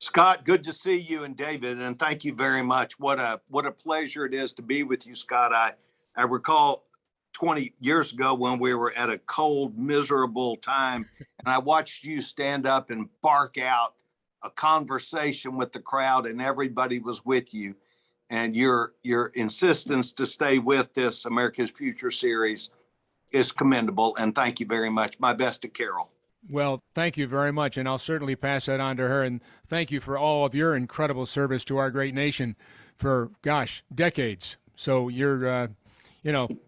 Scott, good to see you and David, and thank you very much. What a pleasure it is to be with you, Scott. I recall 20 years ago when we were at a cold, miserable time, and I watched you stand up and bark out a conversation with the crowd, and everybody was with you. And your insistence to stay with this America's Future series is commendable, and thank you very much. My best to Carol. Well, thank you very much, and I'll certainly pass that on to her. And thank you for all of your incredible service to our great nation for, gosh, decades. So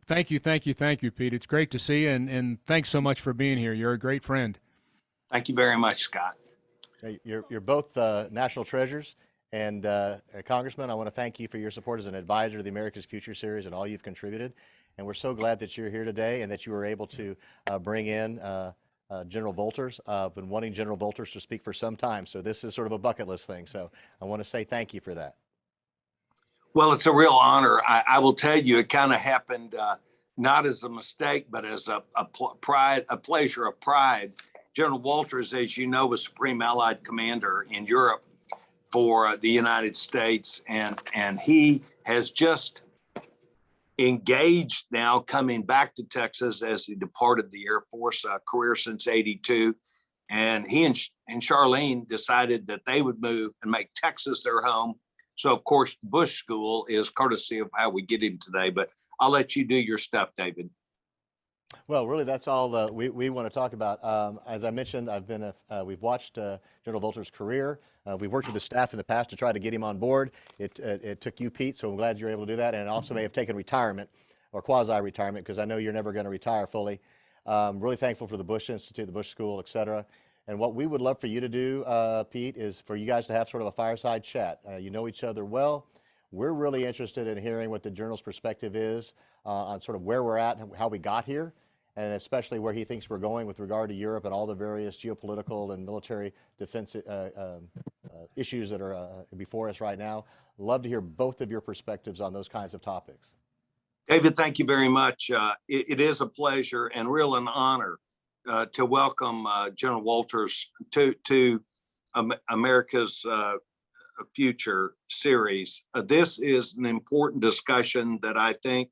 thank you, Pete. It's great to see you, and thanks so much for being here. You're a great friend. Thank you very much, Scott. You're both national treasures. And Congressman, I want to thank you for your support as an advisor to the America's Future series and all you've contributed. And we're so glad that you're here today and that you were able to bring in General Wolters. I've been wanting General Wolters to speak for some time, so this is sort of a bucket list thing. So I want to say thank you for that. Well, it's a real honor. I will tell you, it kind of happened not as a mistake, but as a pleasure of pride. General Wolters, as you know, was Supreme Allied Commander in Europe for the United States, and he has just engaged now coming back to Texas as he departed the Air Force career since '82. And he and Charlene decided that they would move and make Texas their home. So, of course, Bush School is courtesy of how we get him today. But I'll let you do your stuff, David. Well, really, that's all we want to talk about. As I mentioned, we've watched General Wolters' career. We've worked with the staff in the past to try to get him on board. It took you, Pete, so I'm glad you're able to do that. And it also may have taken retirement or quasi-retirement, because I know you're never going to retire fully. Really thankful for the Bush Institute, the Bush School, et cetera. And what we would love for you to do, Pete, is for you guys to have sort of a fireside chat. You know each other well. We're really interested in hearing what the General's perspective is on sort of where we're at and how we got here, and especially where he thinks we're going with regard to Europe and all the various geopolitical and military defense issues that are before us right now. Love to hear both of your perspectives on those kinds of topics. David, thank you very much. It is a pleasure and real an honor to welcome General Wolters to America's Future series. This is an important discussion that I think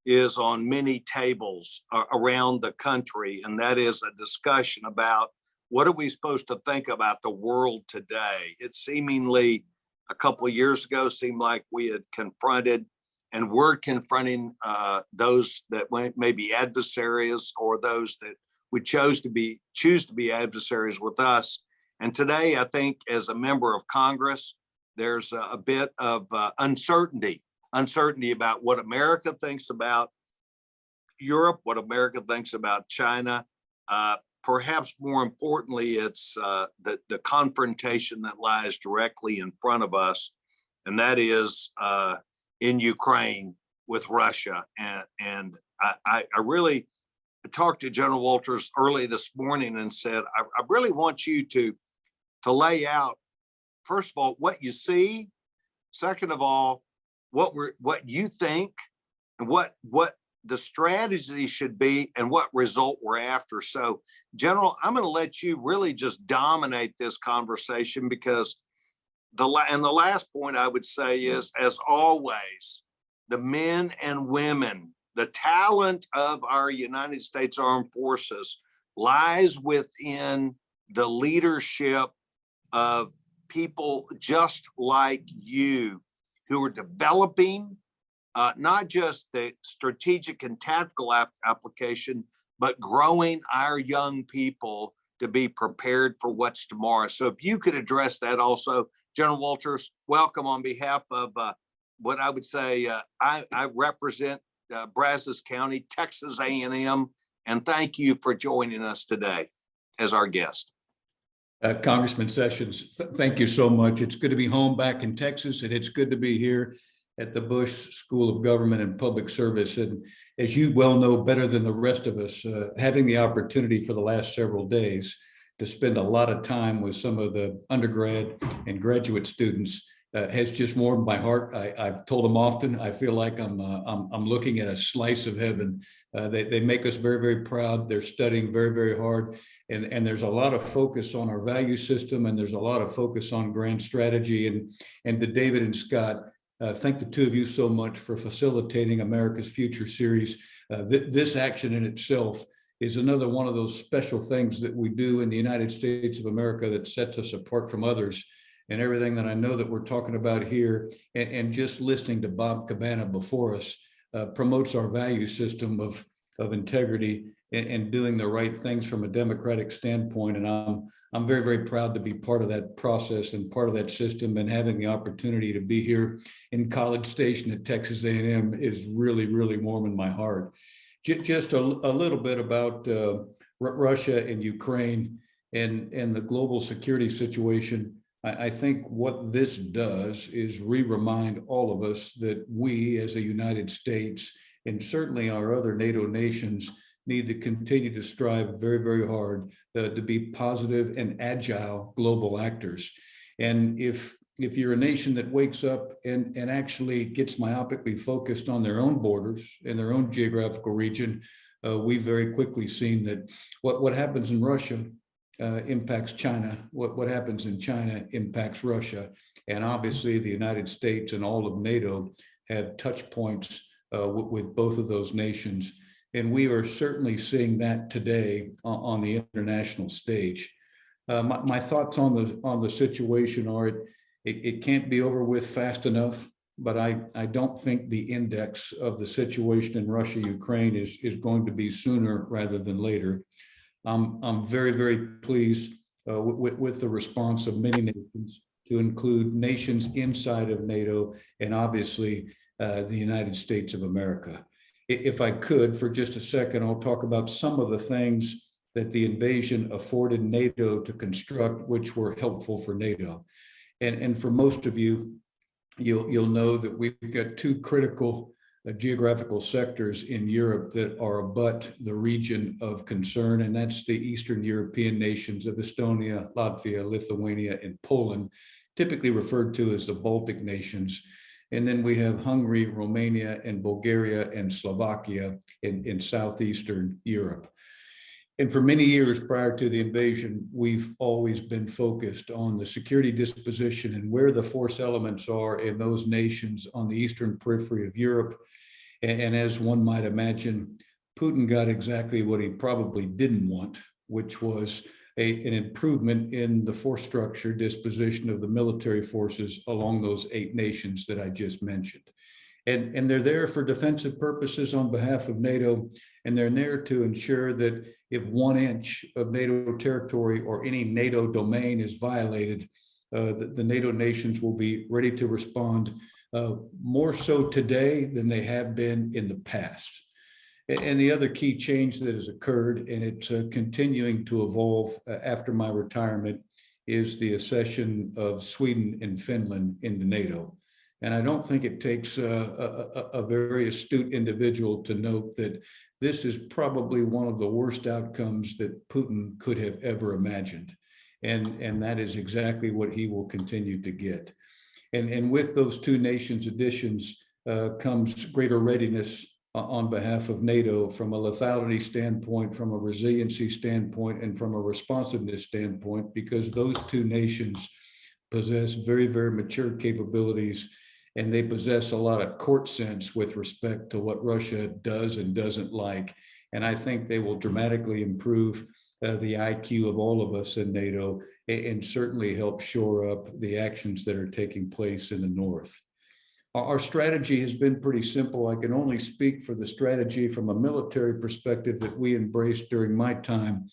is on many tables around the country, and that is a discussion about what are we supposed to think about the world today. It seemingly a couple of years ago seemed like we had confronted and were confronting those that may be adversaries or those that we choose to be adversaries with us. And today, I think as a member of Congress, there's a bit of uncertainty about what America thinks about Europe, what America thinks about China. Perhaps more importantly, it's the confrontation that lies directly in front of us, and that is in Ukraine with Russia. And I really talked to General Wolters early this morning and said, I really want you to lay out, first of all, what you see. Second of all, what you think, and what the strategy should be, and what result we're after. So, General, I'm going to let you really just dominate this conversation, because the last point I would say is, as always, the men and women, the talent of our United States Armed Forces lies within the leadership of people just like you, who are developing not just the strategic and tactical application, but growing our young people to be prepared for what's tomorrow. So if you could address that also, General Wolters, welcome on behalf of what I would say, I represent Brazos County, Texas A&M, and thank you for joining us today as our guest. Congressman Sessions, thank you so much. It's good to be home back in Texas, and it's good to be here at the Bush School of Government and Public Service. And as you well know better than the rest of us, having the opportunity for the last several days to spend a lot of time with some of the undergrad and graduate students has just warmed my heart. I've told them often, I feel like I'm looking at a slice of heaven. They make us very, very proud. They're studying very, very hard. And there's a lot of focus on our value system, and there's a lot of focus on grand strategy. And to David and Scott, thank the two of you so much for facilitating America's Future series. This action in itself is another one of those special things that we do in the United States of America that sets us apart from others. And everything that I know that we're talking about here, and just listening to Bob Cabana before us, promotes our value system of integrity and doing the right things from a democratic standpoint. And I'm very, very proud to be part of that process and part of that system, and having the opportunity to be here in College Station at Texas A&M is really, really warming my heart. Just a little bit about Russia and Ukraine and the global security situation. I think what this does is remind all of us that we as a United States, and certainly our other NATO nations, need to continue to strive very, very hard to be positive and agile global actors. And if you're a nation that wakes up and actually gets myopically focused on their own borders and their own geographical region, we've very quickly seen that what happens in Russia impacts China. What happens in China impacts Russia. And obviously the United States and all of NATO have touch points with both of those nations. And we are certainly seeing that today on the international stage. My thoughts on the situation are it can't be over with fast enough, but I don't think the index of the situation in Russia, Ukraine is going to be sooner rather than later. I'm very, very pleased with the response of many nations, to include nations inside of NATO and obviously the United States of America. If I could, for just a second, I'll talk about some of the things that the invasion afforded NATO to construct, which were helpful for NATO. And for most of you, you'll know that we've got two critical geographical sectors in Europe that are abut the region of concern, and that's the Eastern European nations of Estonia, Latvia, Lithuania, and Poland, typically referred to as the Baltic nations. And then we have Hungary, Romania, and Bulgaria, and Slovakia in Southeastern Europe. And for many years prior to the invasion, we've always been focused on the security disposition and where the force elements are in those nations on the eastern periphery of Europe. And as one might imagine, Putin got exactly what he probably didn't want, which was an improvement in the force structure disposition of the military forces along those 8 nations that I just mentioned. And they're there for defensive purposes on behalf of NATO, and they're there to ensure that if 1 inch of NATO territory or any NATO domain is violated, the NATO nations will be ready to respond more so today than they have been in the past. And the other key change that has occurred, and it's continuing to evolve after my retirement, is the accession of Sweden and Finland into NATO. And I don't think it takes a very astute individual to note that this is probably one of the worst outcomes that Putin could have ever imagined. And that is exactly what he will continue to get. And with those 2 nations additions comes greater readiness on behalf of NATO from a lethality standpoint, from a resiliency standpoint, and from a responsiveness standpoint, because those 2 nations possess very, very mature capabilities, and they possess a lot of court sense with respect to what Russia does and doesn't like. And I think they will dramatically improve the IQ of all of us in NATO, and certainly help shore up the actions that are taking place in the north. Our strategy has been pretty simple. I can only speak for the strategy from a military perspective that we embraced during my time,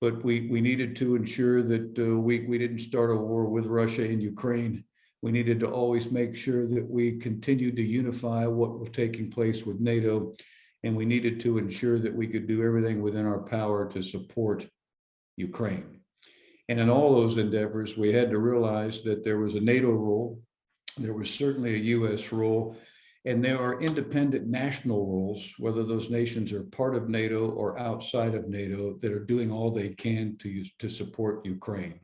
but we needed to ensure that we didn't start a war with Russia and Ukraine. We needed to always make sure that we continued to unify what was taking place with NATO, and we needed to ensure that we could do everything within our power to support Ukraine. And in all those endeavors, we had to realize that there was a NATO role, there was certainly a US role, and there are independent national roles, whether those nations are part of NATO or outside of NATO, that are doing all they can to support Ukraine.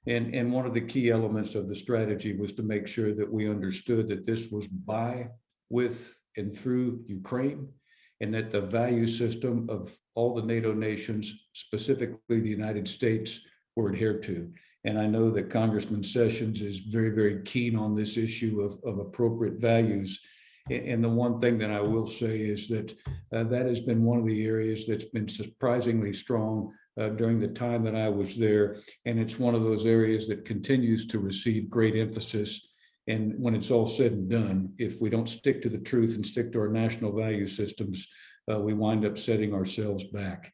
And one of the key elements of the strategy was to make sure that we understood that this was by, with, and through Ukraine, and that the value system of all the NATO nations, specifically the United States, were adhered to. And I know that Congressman Sessions is very, very keen on this issue of appropriate values. And the one thing that I will say is that that has been one of the areas that's been surprisingly strong during the time that I was there. And it's one of those areas that continues to receive great emphasis. And when it's all said and done, if we don't stick to the truth and stick to our national value systems, we wind up setting ourselves back.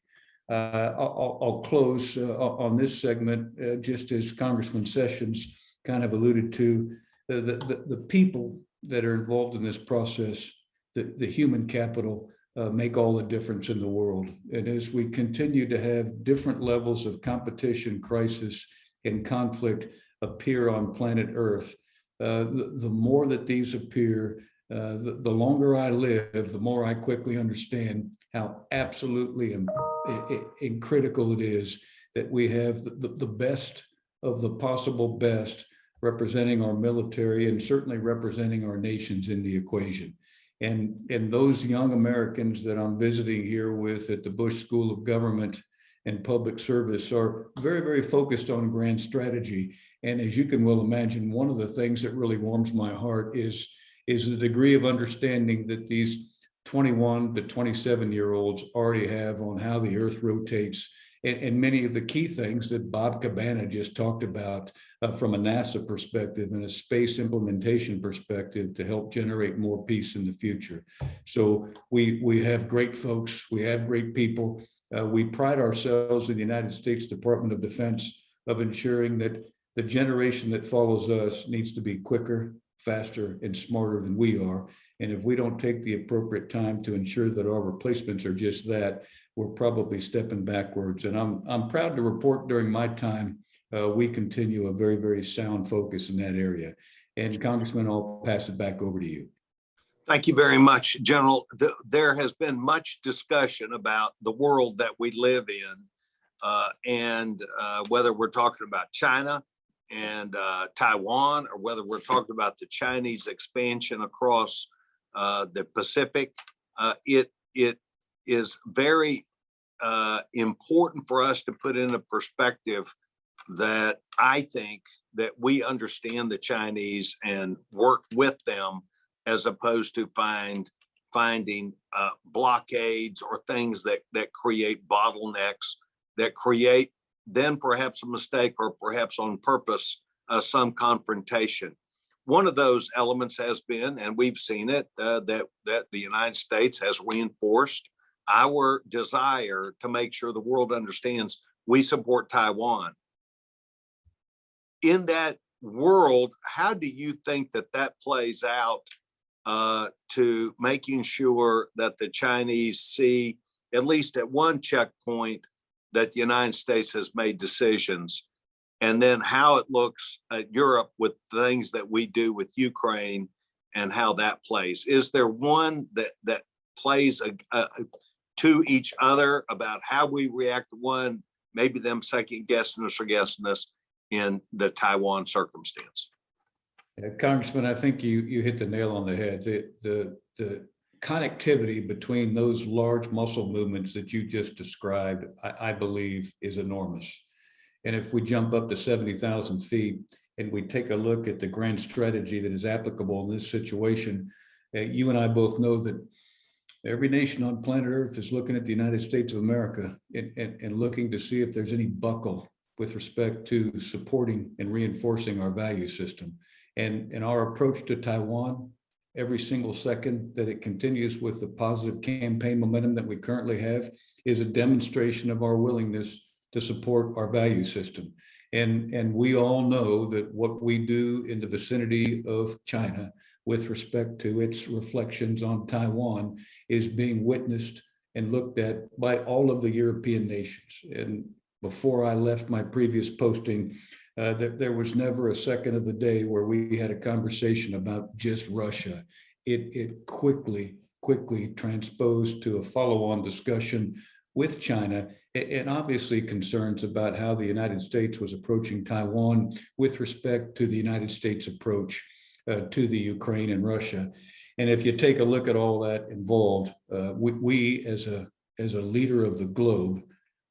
I'll close on this segment, just as Congressman Sessions kind of alluded to, the people that are involved in this process, the human capital, make all the difference in the world. And as we continue to have different levels of competition, crisis, and conflict appear on planet Earth, the more that these appear, the longer I live, the more I quickly understand how absolutely and critical it is that we have the best of the possible best representing our military and certainly representing our nations in the equation. And those young Americans that I'm visiting here with at the Bush School of Government and Public Service are very, very focused on grand strategy. And as you can well imagine, one of the things that really warms my heart is the degree of understanding that these 21 to 27-year-olds already have on how the earth rotates, and many of the key things that Bob Cabana just talked about from a NASA perspective and a space implementation perspective to help generate more peace in the future. So we have great folks, we have great people. We pride ourselves in the United States Department of Defense of ensuring that the generation that follows us needs to be quicker, faster, and smarter than we are. And if we don't take the appropriate time to ensure that our replacements are just that, we're probably stepping backwards. And I'm proud to report during my time, we continue a very, very sound focus in that area. And Congressman, I'll pass it back over to you. Thank you very much, General. There has been much discussion about the world that we live in, and whether we're talking about China and Taiwan, or whether we're talking about the Chinese expansion across the Pacific. It is very important for us to put into perspective that I think that we understand the Chinese and work with them, as opposed to finding blockades or things that create bottlenecks, that create then perhaps a mistake or perhaps on purpose some confrontation. One of those elements has been, and we've seen it, that the United States has reinforced our desire to make sure the world understands we support Taiwan. In that world, how do you think that plays out to making sure that the Chinese see, at least at one checkpoint, that the United States has made decisions, and then how it looks at Europe with things that we do with Ukraine and how that plays? Is there one that plays to each other about how we react to one, maybe them second guessing us or guessing us in the Taiwan circumstance? Yeah, Congressman, I think you hit the nail on the head. The connectivity between those large muscle movements that you just described, I believe, is enormous. And if we jump up to 70,000 feet and we take a look at the grand strategy that is applicable in this situation, you and I both know that every nation on planet Earth is looking at the United States of America and looking to see if there's any buckle with respect to supporting and reinforcing our value system. And our approach to Taiwan, every single second that it continues with the positive campaign momentum that we currently have, is a demonstration of our willingness to support our value system. And we all know that what we do in the vicinity of China with respect to its reflections on Taiwan is being witnessed and looked at by all of the European nations. And before I left my previous posting, that there was never a second of the day where we had a conversation about just Russia. It quickly transposed to a follow-on discussion with China, and obviously concerns about how the United States was approaching Taiwan with respect to the United States approach to the Ukraine and Russia. And if you take a look at all that involved, we as a leader of the globe,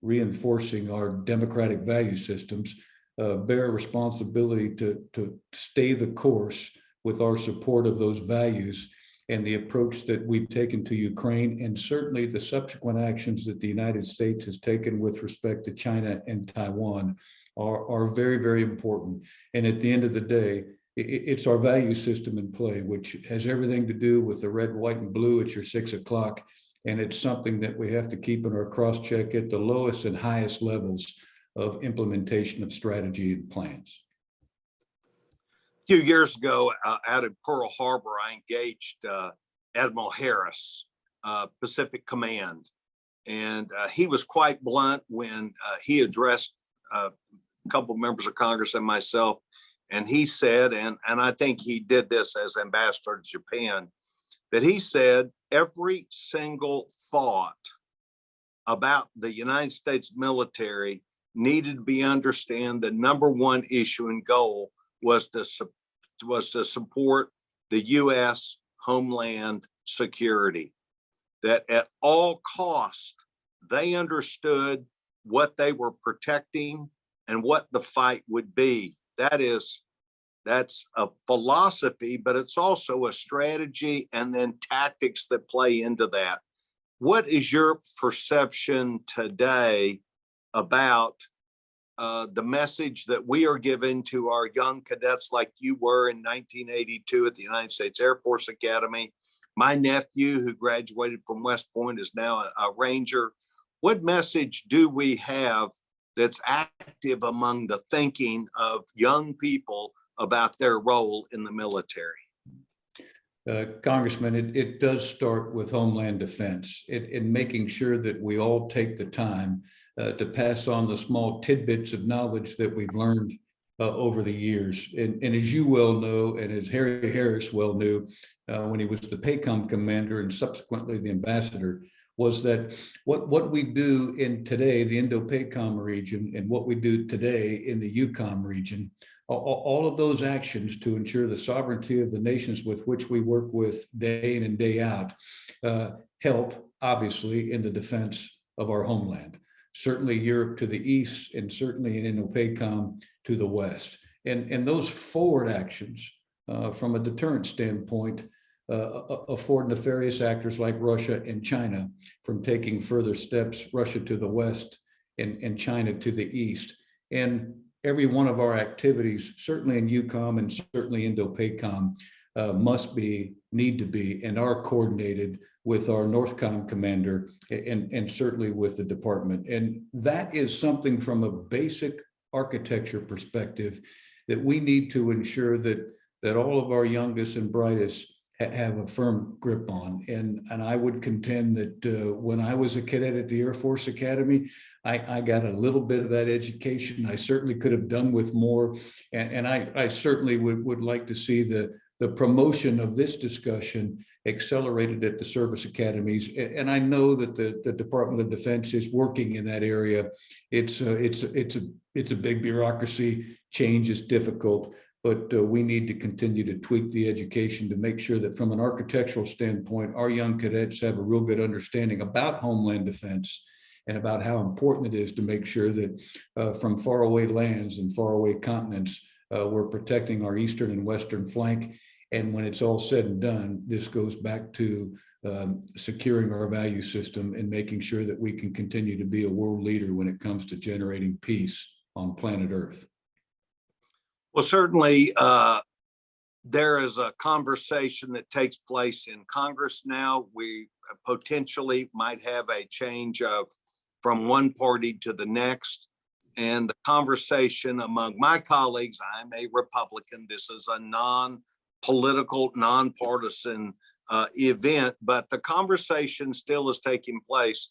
reinforcing our democratic value systems, bear a responsibility to stay the course with our support of those values and the approach that we've taken to Ukraine, and certainly the subsequent actions that the United States has taken with respect to China and Taiwan are very, very important. And at the end of the day, it's our value system in play, which has everything to do with the red, white, and blue at your 6 o'clock. And it's something that we have to keep in our cross-check at the lowest and highest levels of implementation of strategy and plans. A few years ago, out at Pearl Harbor, I engaged Admiral Harris, Pacific Command, and he was quite blunt when he addressed a couple members of Congress and myself. And he said, and I think he did this as ambassador to Japan, that he said every single thought about the United States military needed to be understand the number one issue and goal was to support the U.S. Homeland Security. That at all costs, they understood what they were protecting and what the fight would be. That's a philosophy, but it's also a strategy and then tactics that play into that. What is your perception today about the message that we are giving to our young cadets like you were in 1982 at the United States Air Force Academy? My nephew who graduated from West Point is now a Ranger. What message do we have that's active among the thinking of young people about their role in the military? Congressman, it does start with Homeland Defense in making sure that we all take the time to pass on the small tidbits of knowledge that we've learned over the years. And as you well know, and as Harry Harris well knew when he was the PACOM commander and subsequently the ambassador, was that what we do in today, the Indo-PACOM region, and what we do today in the EUCOM region, all of those actions to ensure the sovereignty of the nations with which we work with day in and day out help, obviously, in the defense of our homeland. Certainly Europe to the east, and certainly in Indo-PACOM to the west. And those forward actions from a deterrent standpoint afford nefarious actors like Russia and China from taking further steps, Russia to the west and China to the east. And every one of our activities, certainly in EUCOM and certainly Indo-PACOM, need to be, and are coordinated with our NORTHCOM commander and certainly with the department. And that is something from a basic architecture perspective that we need to ensure that all of our youngest and brightest have a firm grip on. And I would contend that when I was a cadet at the Air Force Academy, I got a little bit of that education. I certainly could have done with more. And I certainly would like to see the promotion of this discussion accelerated at the service academies. And I know that the Department of Defense is working in that area. It's a big bureaucracy. Change is difficult. But we need to continue to tweak the education to make sure that from an architectural standpoint, our young cadets have a real good understanding about homeland defense and about how important it is to make sure that from faraway lands and faraway continents, we're protecting our eastern and western flank. And when it's all said and done, this goes back to securing our value system and making sure that we can continue to be a world leader when it comes to generating peace on planet Earth. Well, certainly there is a conversation that takes place in Congress now. We potentially might have a change from one party to the next. And the conversation among my colleagues, I'm a Republican. This is a non-political, non-partisan event, but the conversation still is taking place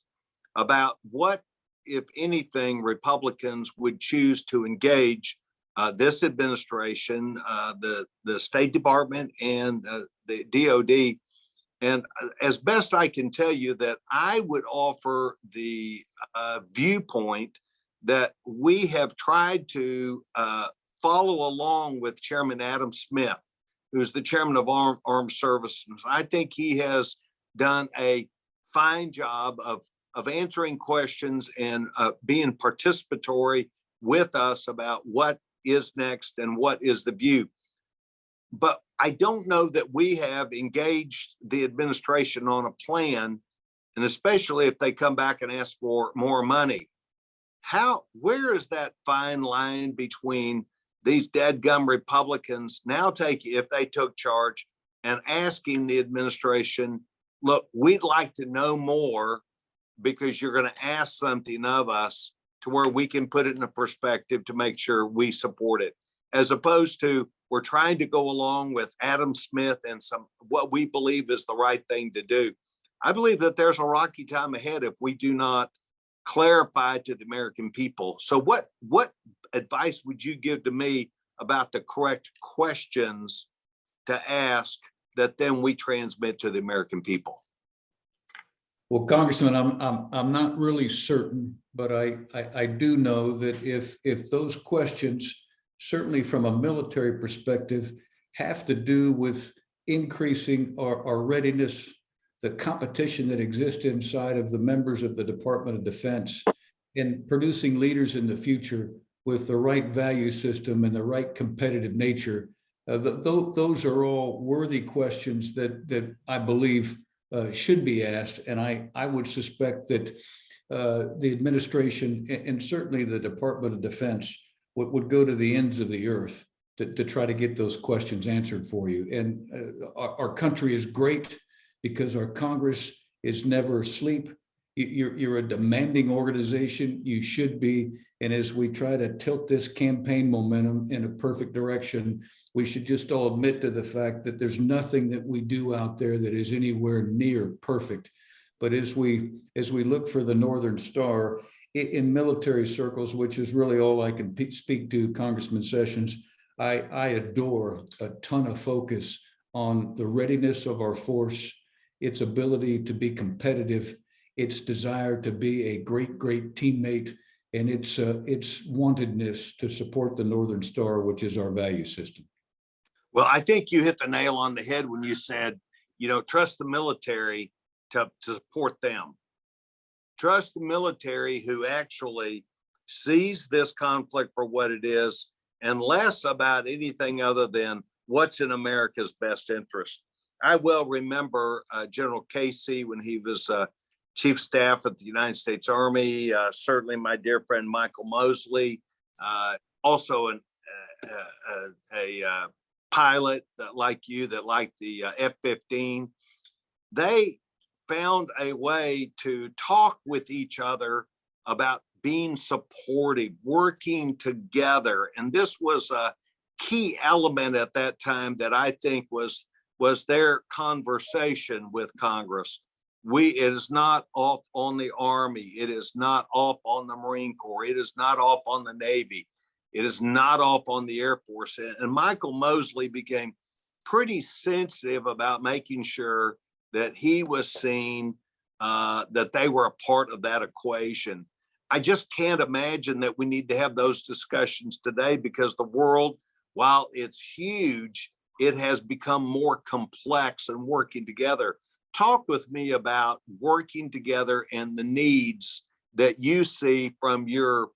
about what, if anything, Republicans would choose to engage this administration, the State Department and the DOD And as best I can tell you, that I would offer the viewpoint that we have tried to follow along with Chairman Adam Smith, who's the chairman of Armed Services. I think he has done a fine job of answering questions and being participatory with us about what is next and what is the view. But I don't know that we have engaged the administration on a plan, and especially if they come back and ask for more money. Where is that fine line between these dadgum Republicans now if they took charge, and asking the administration, look, we'd like to know more because you're going to ask something of us, to where we can put it in a perspective to make sure we support it, as opposed to we're trying to go along with Adam Smith and what we believe is the right thing to do. I believe that there's a rocky time ahead if we do not clarify to the American people. So what advice would you give to me about the correct questions to ask that then we transmit to the American people? Well, Congressman, I'm not really certain, but I do know that if those questions, certainly from a military perspective, have to do with increasing our readiness, the competition that exists inside of the members of the Department of Defense, and producing leaders in the future with the right value system and the right competitive nature, those are all worthy questions that I believe should be asked. And I would suspect that the administration and certainly the Department of Defense would go to the ends of the earth to try to get those questions answered for you. And our country is great because our Congress is never asleep. You're a demanding organization. You should be. And as we try to tilt this campaign momentum in a perfect direction, we should just all admit to the fact that there's nothing that we do out there that is anywhere near perfect. But as we look for the Northern Star in military circles, which is really all I can speak to, Congressman Sessions, I adore a ton of focus on the readiness of our force, its ability to be competitive, its desire to be a great teammate, and its wantedness to support the Northern Star, which is our value system. Well, I think you hit the nail on the head when you said, trust the military to support them. Trust the military, who actually sees this conflict for what it is, and less about anything other than what's in America's best interest. I well remember General Casey when he was Chief Staff at the United States Army, certainly my dear friend Michael Mosley, also a pilot that like you, that liked the F-15. They found a way to talk with each other about being supportive, working together. And this was a key element at that time that I think was their conversation with Congress. It is not off on the Army. It is not off on the Marine Corps. It is not off on the Navy. It is not off on the Air Force. And Michael Mosley became pretty sensitive about making sure that he was seen, that they were a part of that equation. I just can't imagine that we need to have those discussions today, because the world, while it's huge, it has become more complex and working together. Talk with me about working together and the needs that you see from your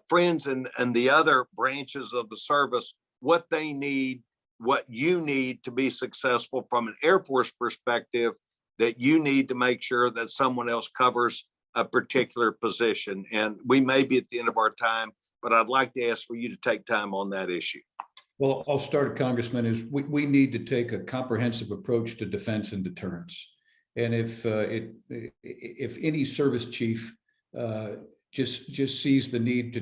friends and the other branches of the service, what they need, what you need to be successful from an Air Force perspective, that you need to make sure that someone else covers a particular position. And we may be at the end of our time, but I'd like to ask for you to take time on that issue. Well, I'll start, Congressman, is we need to take a comprehensive approach to defense and deterrence. And if any service chief just sees the need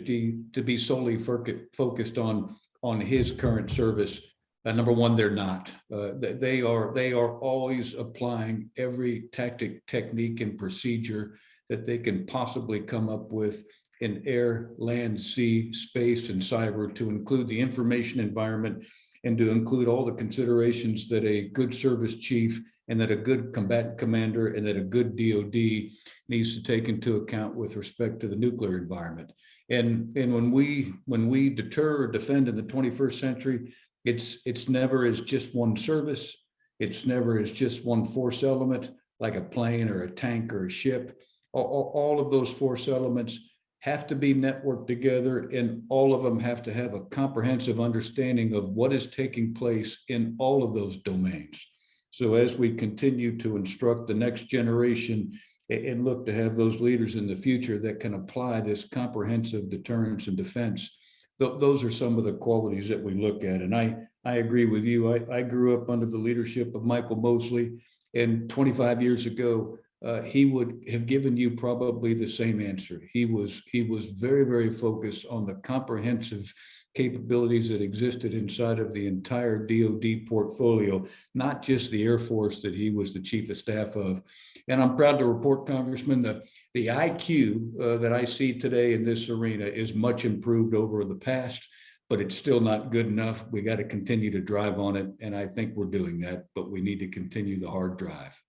to be solely focused on his current service, number one, they're not. They are always applying every tactic, technique, and procedure that they can possibly come up with in air, land, sea, space, and cyber, to include the information environment and to include all the considerations that a good service chief and that a good combatant commander and that a good DOD needs to take into account with respect to the nuclear environment. And when we deter or defend in the 21st century, it's never as just one service. It's never as just one force element, like a plane or a tank or a ship. All of those force elements have to be networked together, and all of them have to have a comprehensive understanding of what is taking place in all of those domains. So as we continue to instruct the next generation and look to have those leaders in the future that can apply this comprehensive deterrence and defense, those are some of the qualities that we look at. And I agree with you. I grew up under the leadership of Michael Mosley, and 25 years ago, he would have given you probably the same answer. He was very, very focused on the comprehensive capabilities that existed inside of the entire DoD portfolio, not just the Air Force that he was the chief of staff of. And I'm proud to report, Congressman, the IQ that I see today in this arena is much improved over the past, but it's still not good enough. We got to continue to drive on it. And I think we're doing that, but we need to continue the hard drive.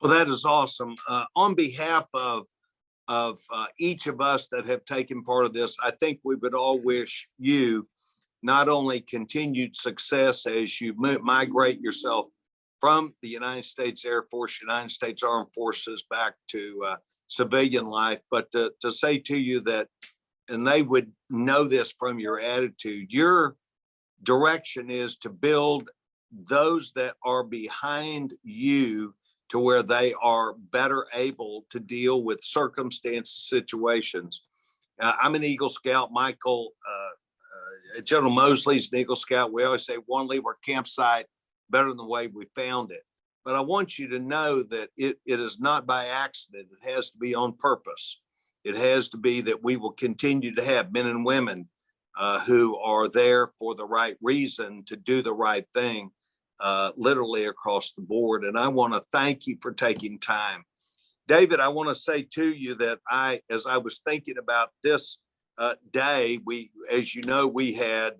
Well, that is awesome. On behalf of each of us that have taken part of this, I think we would all wish you not only continued success as you migrate yourself from the United States Air Force, United States Armed Forces back to civilian life, but to say to you that, and they would know this from your attitude, your direction is to build those that are behind you to where they are better able to deal with circumstances, situations. I'm an Eagle Scout. Michael, General Mosley's an Eagle Scout. We always say one leave our campsite better than the way we found it. But I want you to know that it is not by accident. It has to be on purpose. It has to be that we will continue to have men and women who are there for the right reason to do the right thing. Literally across the board. And I want to thank you for taking time. David, I want to say to you that as I was thinking about this day, as you know, we had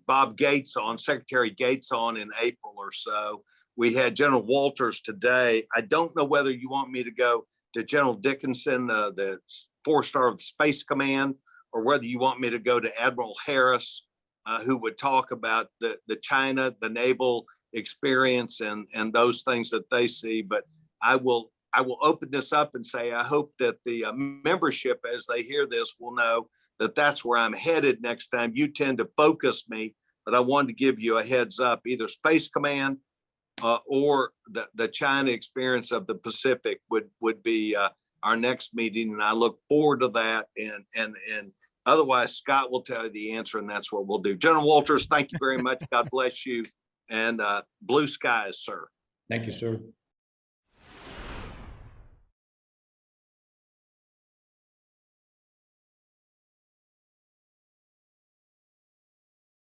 Bob Gates on, Secretary Gates on in April or so. We had General Wolters today. I don't know whether you want me to go to General Dickinson, the 4-star of the Space Command, or whether you want me to go to Admiral Harris, who would talk about the China, the naval experience and those things that they see. But I will open this up and say, I hope that the membership, as they hear this, will know that that's where I'm headed next time. You tend to focus me, but I wanted to give you a heads up, either Space Command or the China experience of the Pacific would be our next meeting. And I look forward to that. And otherwise, Scott will tell you the answer, and that's what we'll do. General Wolters, thank you very much. God bless you. And blue skies, sir. Thank you, sir.